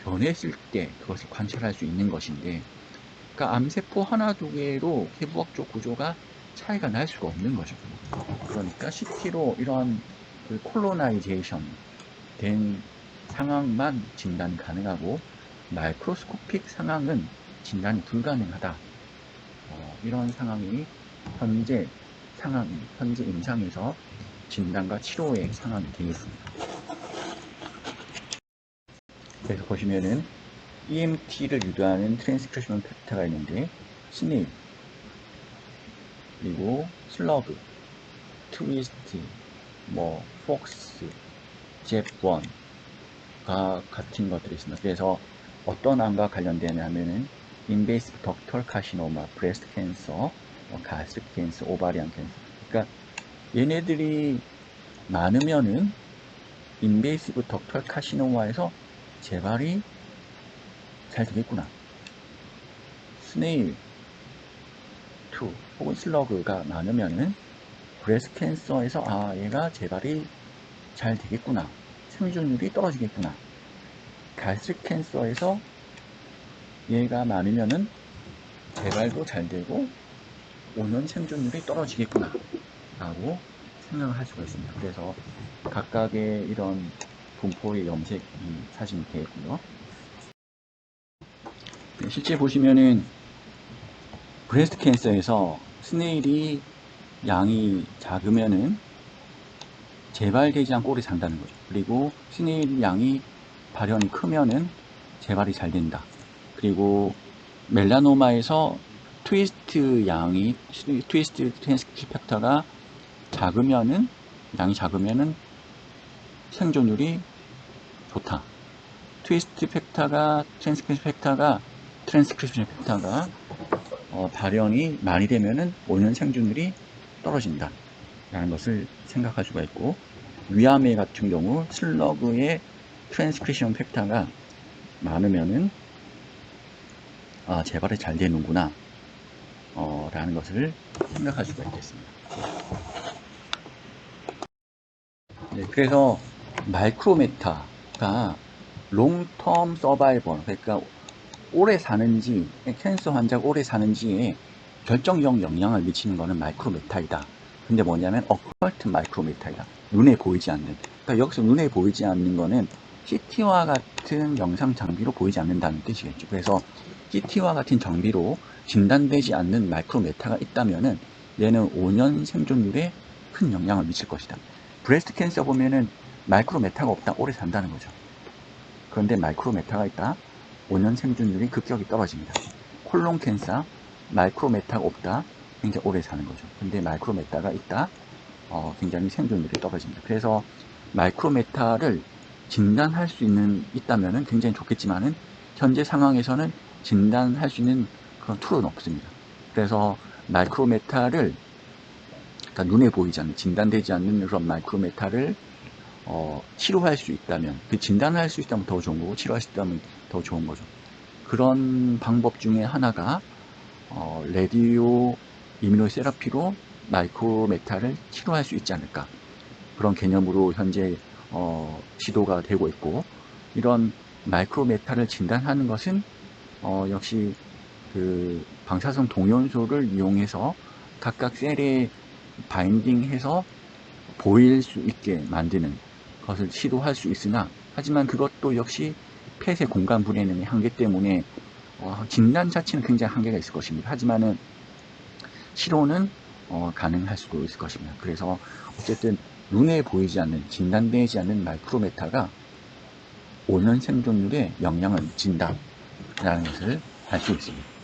변했을 때 그것을 관찰할 수 있는 것인데, 그러니까 암세포 하나 두 개로 해부학적 구조가 차이가 날 수가 없는 거죠. 그러니까 CT로 이러한 그 콜로나이제이션 된 상황만 진단 가능하고, 마이크로스코픽 상황은 진단이 불가능하다. 이런 상황이 현재 임상에서 진단과 치료의 상황이 되겠습니다. 그래서 보시면은 EMT를 유도하는 트랜스크리പ്션 팩터가 있는데, 스네일, 그리고 슬러그, 트위스트, 뭐 폭스, 잽1과 같은 것들이 있습니다. 그래서 어떤 암과 관련되냐 하면은 인베이시브 덕털 카시노마, 브레스트 캔서, 가스트릭 캔서, 오바리안 캔서. 그러니까 얘네들이 많으면은 인베이시브 덕털 카시노마에서 재발이 잘 되겠구나. 스네일 2 혹은 슬러그가 많으면은 브레스트 캔서에서 얘가 재발이 잘 되겠구나, 생존율이 떨어지겠구나. 가스트릭 캔서에서 얘가 많으면은 재발도 잘 되고 오는 생존율이 떨어지겠구나 라고 생각을 할 수가 있습니다. 그래서 각각의 이런 분포의 염색이 사진이 되겠고요. 실제 보시면은 브레스트 캔서에서 스네일이 양이 작으면은 재발되지 않고 오래 산다는 거죠. 그리고 스네일 양이 발현이 크면은 재발이 잘 된다. 그리고 멜라노마에서 트위스트 트랜스크립션 팩터가 양이 작으면은 생존율이 좋다. 트랜스크립션 팩터가 발현이 많이 되면은 오는 생존율이 떨어진다 라는 것을 생각할 수가 있고, 위암에 같은 경우 슬러그의 트랜스크립션 팩터가 많으면은 재발이 잘 되는구나 라는 것을 생각할 수가 있겠습니다. 네, 그래서 마이크로메타가 롱텀 서바이벌, 그러니까 오래 사는지, 캔서 환자가 오래 사는지에 결정적 영향을 미치는 것은 마이크로메타이다. 근데 뭐냐면 어컬트 마이크로메타이다. 눈에 보이지 않는. 그러니까 여기서 눈에 보이지 않는 거는 CT와 같은 영상 장비로 보이지 않는다는 뜻이겠죠. 그래서 CT와 같은 장비로 진단되지 않는 마이크로메타가 있다면은 얘는 5년 생존율에 큰 영향을 미칠 것이다. 브레스트 캔서 보면은 마이크로메타가 없다, 오래 산다는 거죠. 그런데 마이크로메타가 있다, 5년 생존율이 급격히 떨어집니다. 콜론 캔서, 마이크로메타가 없다, 굉장히 오래 사는 거죠. 근데 마이크로메타가 있다, 굉장히 생존율이 떨어집니다. 그래서 마이크로메타를 진단할 수 있다면 굉장히 좋겠지만은 현재 상황에서는 진단할 수 있는 그런 툴은 없습니다. 그래서 마이크로메타를, 그러니까 눈에 보이지 않는, 진단되지 않는 그런 마이크로메타를 치료할 수 있다면, 그 진단할 수 있다면 더 좋은 거고 치료할 수 있다면 더 좋은 거죠. 그런 방법 중에 하나가 레디오 이뮤노세라피로 마이크로메타를 치료할 수 있지 않을까, 그런 개념으로 현재 시도가 되고 있고, 이런 마이크로메타를 진단하는 것은 역시 그 방사성 동요소를 이용해서 각각 셀에 바인딩해서 보일 수 있게 만드는 것을 시도할 수 있으나, 하지만 그것도 역시 펫의 공간 분해능의 한계 때문에 진단 자체는 굉장히 한계가 있을 것입니다. 하지만은 시도는 가능할 수도 있을 것입니다. 그래서 어쨌든 눈에 보이지 않는, 진단되지 않는 마이크로메타가 5년 생존율에 영향을 준다라는 것을 알 수 있습니다.